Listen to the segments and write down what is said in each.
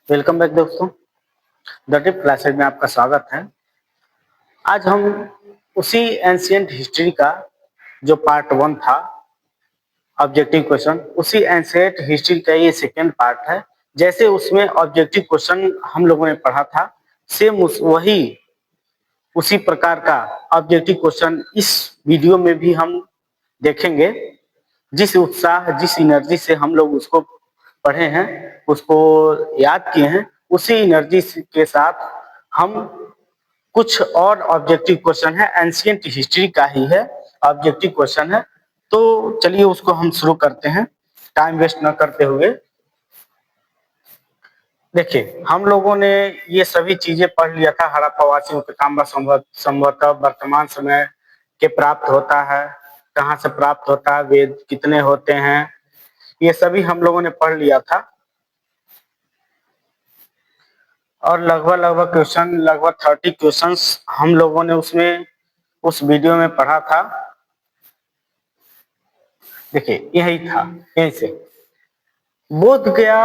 Welcome back दोस्तों। The tip classes में आपका स्वागत है। आज हम उसी एंशिएंट हिस्ट्री का जो पार्ट वन था ऑब्जेक्टिव क्वेश्चन, उसी एंशिएंट हिस्ट्री का ये सेकेंड पार्ट है। जैसे उसमें ऑब्जेक्टिव क्वेश्चन हम लोगों ने पढ़ा था, सेम वही उसी प्रकार का ऑब्जेक्टिव क्वेश्चन इस वीडियो में भी हम देखेंगे। जिस उत्साह, जिस एनर्जी से हम लोग उसको पढ़े हैं, उसको याद किए हैं, उसी एनर्जी के साथ हम कुछ और ऑब्जेक्टिव क्वेश्चन है, एंशिएंट हिस्ट्री का ही है, ऑब्जेक्टिव क्वेश्चन है। तो चलिए उसको हम शुरू करते हैं टाइम वेस्ट न करते हुए। देखिए, हम लोगों ने ये सभी चीजें पढ़ लिया था। हड़प्पावासियों के तांबा संभवतः वर्तमान समय के प्राप्त होता है, कहाँ से प्राप्त होता है, वेद कितने होते हैं, ये सभी हम लोगों ने पढ़ लिया था। और लगभग क्वेश्चन, लगभग 30 क्वेश्चंस हम लोगों ने उसमें उस वीडियो में पढ़ा था। देखिए, यही था। यहीं से बोध गया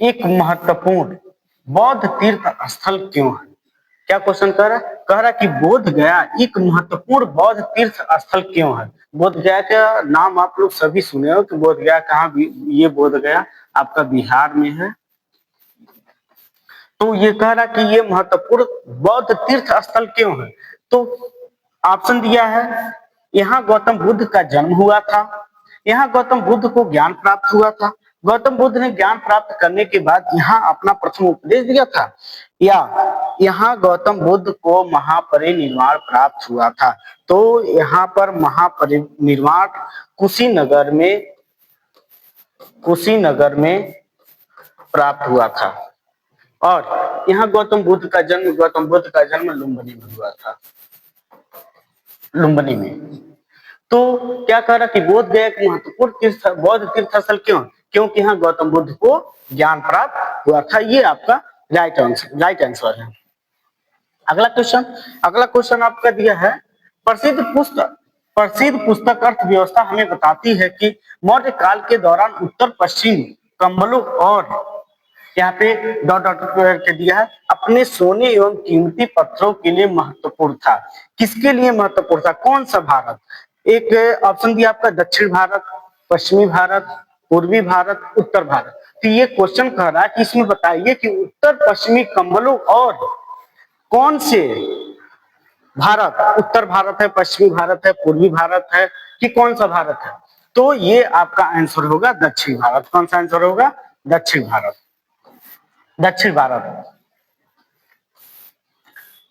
एक महत्वपूर्ण बौद्ध तीर्थ स्थल क्यों है? क्या क्वेश्चन कर रहा है? कह रहा है कि बोध गया एक महत्वपूर्ण बौद्ध तीर्थ स्थल क्यों है? बोध गया का नाम आप लोग सभी सुने हो कि बोध गया कहाँ भी, ये बोध गया आपका बिहार में है। तो ये कह रहा कि ये महत्वपूर्ण बौद्ध तीर्थ स्थल क्यों है? तो ऑप्शन दिया है, यहाँ गौतम बुद्ध का जन्म हुआ था, यहाँ गौतम बुद्ध को ज्ञान प्राप्त हुआ था, गौतम बुद्ध ने ज्ञान प्राप्त करने के बाद यहाँ अपना प्रथम उपदेश दिया था, या यहाँ गौतम बुद्ध को महापरिनिर्वाण प्राप्त हुआ था। तो यहाँ पर महापरिनिर्वाण कुशीनगर में प्राप्त हुआ था। और यहाँ गौतम बुद्ध का जन्म लुम्बिनी में हुआ था, लुम्बिनी में। तो क्या कह रहा कि बोध गया एक महत्वपूर्ण बौद्ध तीर्थ स्थल क्यों? क्योंकि यहाँ गौतम बुद्ध को ज्ञान प्राप्त हुआ था। ये आपका राइट आंसर है। अगला क्वेश्चन आपका दिया है, प्रसिद्ध पुस्तक अर्थव्यवस्था हमें बताती है कि मौर्य काल के दौरान उत्तर पश्चिम कंबलों और यहाँ पे डॉट डॉट करके दिया है, अपने सोने एवं कीमती पत्थरों के लिए महत्वपूर्ण था। किसके लिए महत्वपूर्ण था? कौन सा भारत? एक ऑप्शन दिया आपका दक्षिण भारत, पश्चिमी भारत, पूर्वी भारत, उत्तर भारत। तो ये क्वेश्चन कह रहा है कि इसमें बताइए कि उत्तर पश्चिमी कंबलों और कौन से भारत, उत्तर भारत है, पश्चिमी भारत है, पूर्वी भारत है, कि कौन सा भारत है? तो ये आपका आंसर होगा दक्षिण भारत। कौन सा आंसर होगा? दक्षिण भारत।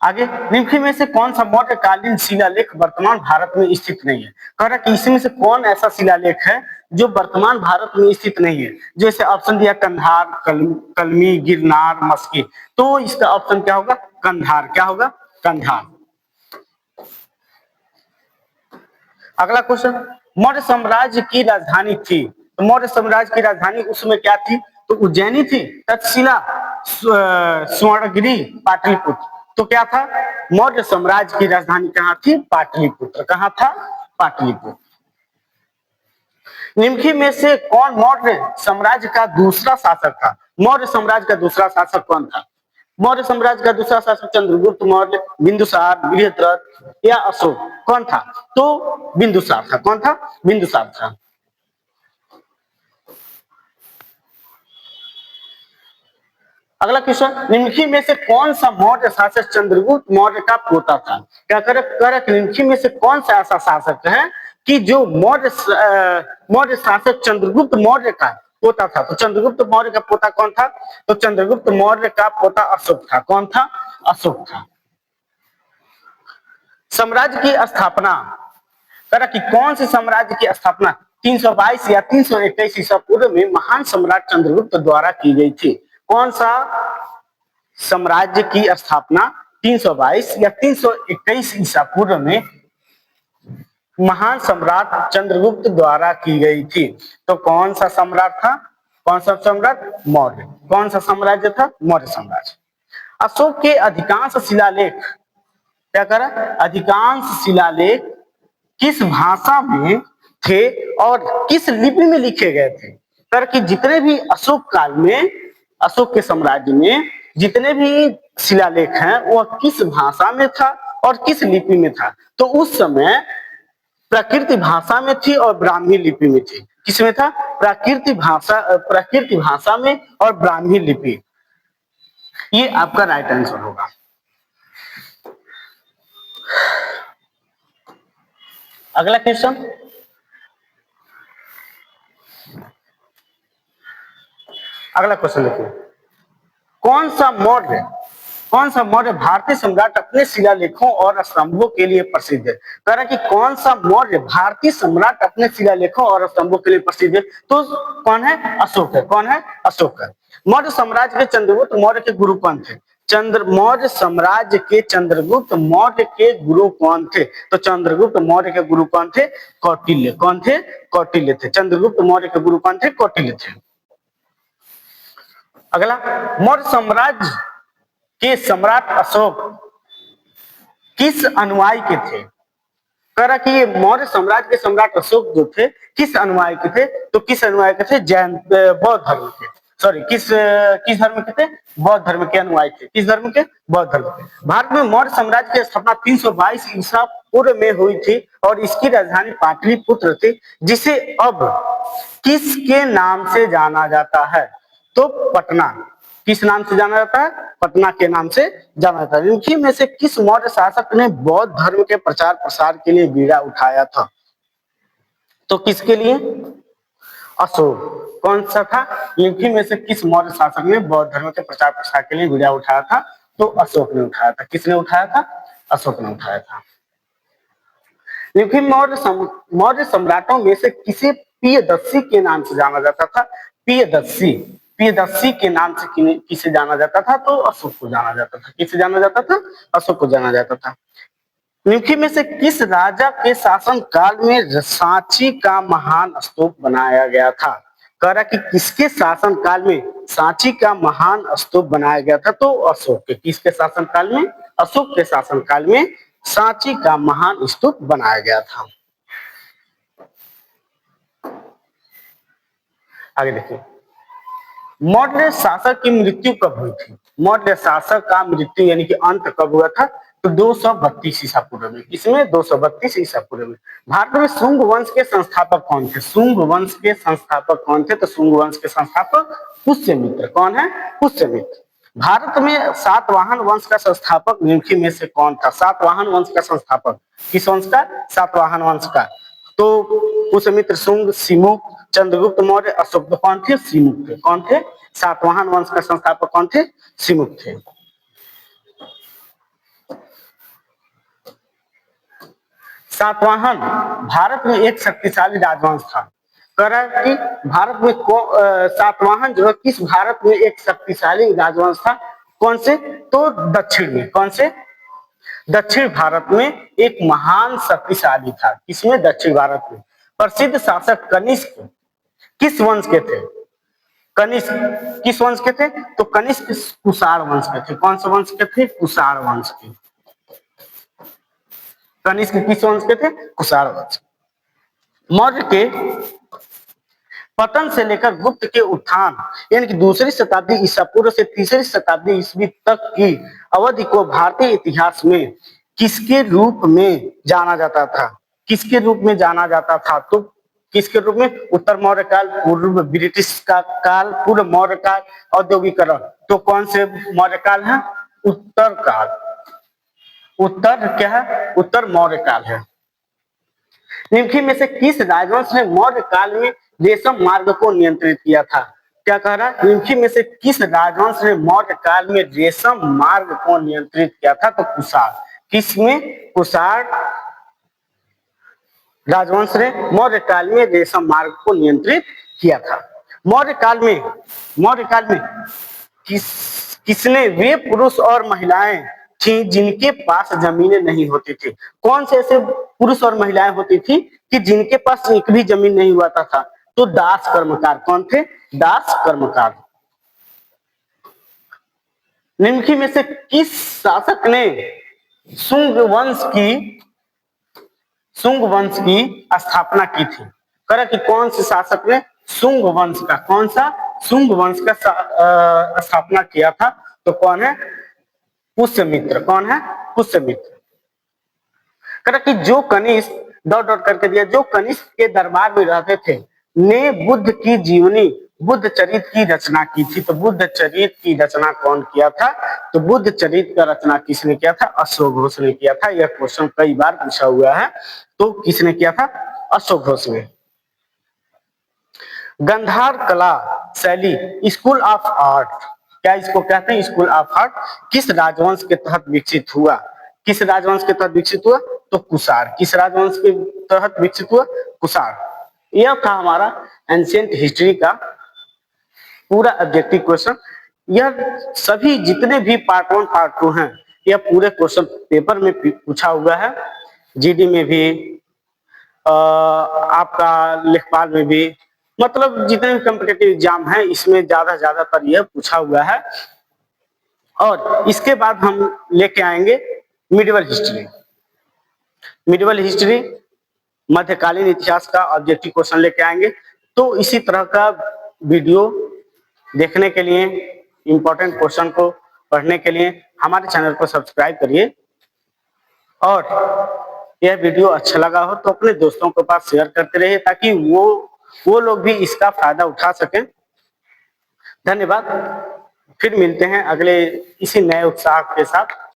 आगे, निम्न में से कौन सा मौर्यकालीन शिलालेख वर्तमान भारत में स्थित नहीं है? कह रहा कि इसमें से कौन ऐसा शिलालेख है जो वर्तमान भारत में स्थित नहीं है? जैसे ऑप्शन दिया कंधार, कलमी, गिरनार, मस्की। तो इसका ऑप्शन क्या होगा? कंधार। क्या होगा? कंधार। अगला क्वेश्चन, मौर्य साम्राज्य की राजधानी थी। तो मौर्य साम्राज्य की राजधानी उसमें क्या थी? तो उज्जैनी थी, तक्षशिला, स्वर्णगिरी, पाटलिपुत्र। तो क्या था? मौर्य साम्राज्य की राजधानी कहाँ थी? पाटलिपुत्र। कहाँ था? पाटलिपुत्र। निम्न में से कौन मौर्य साम्राज्य का दूसरा शासक था? मौर्य साम्राज्य का दूसरा शासक कौन था? मौर्य साम्राज्य का दूसरा शासक चंद्रगुप्त मौर्य, बिंदुसार, बृहद्रथ या अशोक? कौन था? तो बिंदुसार था। कौन था? बिंदुसार था। अगला क्वेश्चन, निम्न में से कौन सा मौर्य शासक चंद्रगुप्त मौर्य का पोता था? क्या कर निम्न में से कौन सा ऐसा शासक है कि जो मौर्य शासक चंद्रगुप्त मौर्य का पोता था? तो चंद्रगुप्त मौर्य का पोता कौन था? तो चंद्रगुप्त मौर्य का पोता अशोक था। कौन था? अशोक था। साम्राज्य की स्थापना, करा कि कौन से साम्राज्य की स्थापना 322 या 321 ईसा पूर्व में महान सम्राट चंद्रगुप्त द्वारा की गई थी? कौन सा साम्राज्य की स्थापना 322 या 321 ईसा पूर्व में महान सम्राट चंद्रगुप्त द्वारा की गई थी? तो कौन सा सम्राट था? कौन सा सम्राट? मौर्य। कौन सा साम्राज्य था? मौर्य साम्राज्य। अशोक के अधिकांश शिलालेख, क्या करा? अधिकांश शिलालेख किस भाषा में थे और किस लिपि में लिखे गए थे? कर कि जितने भी अशोक काल में, अशोक के साम्राज्य में जितने भी शिलालेख हैं वह किस भाषा में था और किस लिपि में था। तो उस समय प्राकृतिक भाषा में थी और ब्राह्मी लिपि में थी। किसमें था? प्राकृतिक भाषा में और ब्राह्मी लिपि। ये आपका राइट आंसर होगा। अगला क्वेश्चन, अगला क्वेश्चन देखिए, कौन सा मौर्य भारतीय सम्राट अपने शिलालेखों और स्तंभों के लिए प्रसिद्ध है? कह रहा है कि कौन सा मौर्य भारतीय सम्राट अपने शिलालेखों और स्तंभों के लिए प्रसिद्ध है? तो कौन है? अशोक है। कौन है? अशोक है। मौर्य साम्राज्य के चंद्रगुप्त मौर्य के गुरु कौन थे? मौर्य साम्राज्य के चंद्रगुप्त मौर्य के गुरु कौन थे? तो चंद्रगुप्त मौर्य के गुरु कौन थे? कौटिल्य। कौन थे? कौटिल्य थे। चंद्रगुप्त मौर्य के गुरु कौन थे? कौटिल्य थे। अगला, मौर्य साम्राज्य के सम्राट अशोक किस अनुयायी के थे? कह रहा कि ये मौर्य साम्राज्य के सम्राट अशोक जो थे किस अनुयायी के थे? तो किस अनुयायी के थे? जैन, बौद्ध धर्म के। सॉरी, किस धर्म के थे? बौद्ध धर्म के अनुयायी थे। किस धर्म के? बौद्ध धर्म के। भारत में मौर्य साम्राज्य की स्थापना 322 ईसा पूर्व में हुई थी और इसकी राजधानी पाटलिपुत्र थी, जिसे अब किसके नाम से जाना जाता है? तो पटना। किस नाम से जाना जाता है? पटना के नाम से जाना जाता है। निम्न में से किस मौर्य शासक ने बौद्ध धर्म के प्रचार प्रसार के लिए बीड़ा उठाया था? तो किसके लिए? अशोक। कौन सा था? निम्न में से किस मौर्य शासक ने बौद्ध धर्म के प्रचार प्रसार के लिए बीड़ा उठाया था? तो अशोक ने उठाया था। किसने उठाया था? अशोक ने उठाया था। मौर्य सम्राटों में से किसे प्रियदर्शी के नाम से जाना जाता था? प्रियदर्शी के नाम से किसे जाना जाता था? तो अशोक को जाना जाता था। किसे जाना जाता था? अशोक को जाना जाता था। निम्न में से किस राजा के शासन काल में सांची का महान स्तूप बनाया गया था? कह रहा कि किसके शासन काल में सांची का महान स्तूप बनाया गया था? तो अशोक के। किसके शासन काल में? अशोक के शासन काल में सांची का महान स्तूप बनाया गया था। आगे देखिए, मौर्य शासक की मृत्यु कब हुई थी? मौर्य शासक का मृत्यु यानी कि अंत कब हुआ था? तो 232 ईसा पूर्व में। इसमें 232 ईसा पूर्व में। भारत में शुंग वंश के संस्थापक कौन थे? शुंग वंश के संस्थापक कौन थे? तो शुंग वंश के संस्थापक पुष्यमित्र। कौन है? पुष्यमित्र। भारत में सातवाहन वंश का संस्थापक निम्न में से कौन था? सातवाहन वंश का संस्थापक किस वंश का? सातवाहन वंश का। तो पुष्यमित्र, शुंग, सिमुक, चंद्रगुप्त मौर्य, अशोक। कौन थे? सिमुक थे। कौन थे? सातवाहन वंश का संस्थापक कौन थे? सिमुक थे। सातवाहन भारत में एक शक्तिशाली राजवंश था। कह रहा है कि भारत में सातवाहन जो है किस भारत में एक शक्तिशाली राजवंश था? कौन से? तो दक्षिण में। कौन से? दक्षिण भारत में एक महान शक्तिशाली था। किसमें? दक्षिण भारत में। प्रसिद्ध शासक कनिष्क किस वंश के थे? कनिष्क किस वंश के थे? तो कनिष्क कुषाण वंश के थे। कौन से वंश के थे? कुषाण वंश के। कनिष्क किस वंश के थे? कुषाण वंश। मौर्य के पतन से लेकर गुप्त के उत्थान यानी कि दूसरी शताब्दी ईसा पूर्व से तीसरी शताब्दी ईस्वी तक की अवधि को भारतीय इतिहास में किसके रूप में जाना जाता था? किसके रूप में जाना जाता था? तो किसके रूप में? उत्तर मौर्य काल, पूर्व ब्रिटिश का काल, पूर्व मौर्य काल, औद्योगिकरण। तो कौन से मौर्य काल है? उत्तर काल। उत्तर क्या है? उत्तर मौर्य काल है। निम्न में से किस राजवंश ने मौर्य काल में रेशम मार्ग को नियंत्रित किया था? क्या कह रहा है? निम्न में से किस राजवंश ने मौर्य काल में रेशम मार्ग को नियंत्रित किया था? तो कुषाण। किसमें? कुषाण राजवंश ने मौर्य काल में रेशम मार्ग को नियंत्रित किया था। मौर्य काल में किसने वे पुरुष और महिलाएं थी जिनके पास जमीनें नहीं होती थी? कौन से ऐसे पुरुष और महिलाएं होती थी कि जिनके पास एक भी जमीन नहीं हुआ था? तो दास कर्मकार। कौन थे? दास कर्मकार। निम्न में से किस शासक ने शुंग वंश की स्थापना की थी? कह रहा कि कौन से शासक ने शुंग वंश का, कौन सा? शुंग वंश का स्थापना किया था। तो कौन है? पुष्यमित्र। कौन है? पुष्यमित्र। कह कि जो कनिष्क, डॉट डॉट करके दिया, जो कनिष्क के दरबार में रहते थे ने बुद्ध की जीवनी, बुद्ध चरित की रचना की थी। तो बुद्ध चरित की रचना कौन किया था? तो बुद्ध चरित का रचना किसने किया था? अशोक घोष ने किया था। यह क्वेश्चन कई बार पूछा हुआ है। तो किसने किया था? अशोक घोष ने। गंधार कला शैली, स्कूल ऑफ आर्ट, क्या इसको कहते हैं? स्कूल ऑफ आर्ट किस राजवंश के तहत विकसित हुआ? किस राजवंश के तहत विकसित हुआ? तो कुषाण। किस राजवंश के तहत विकसित हुआ? कुषाण। यह था हमारा एंशिएंट हिस्ट्री का पूरा ऑब्जेक्टिव क्वेश्चन। यह सभी जितने भी पार्ट 1 पार्ट 2 हैं, यह पूरे क्वेश्चन पेपर में पूछा हुआ है। जीडी में भी, आपका लेखपाल में भी, मतलब जितने भी कॉम्पिटिटिव एग्जाम है इसमें ज्यादातर यह पूछा हुआ है। और इसके बाद हम लेके आएंगे मिडिवल हिस्ट्री। मिडिवल हिस्ट्री मध्यकालीन इतिहास का ऑब्जेक्टिव क्वेश्चन लेके आएंगे। तो इसी तरह का वीडियो देखने के लिए, इंपॉर्टेंट क्वेश्चन को पढ़ने के लिए हमारे चैनल को सब्सक्राइब करिए। और यह वीडियो अच्छा लगा हो तो अपने दोस्तों के पास शेयर करते रहिए ताकि वो लोग भी इसका फायदा उठा सकें। धन्यवाद। फिर मिलते हैं अगले इसी नए उत्साह के साथ।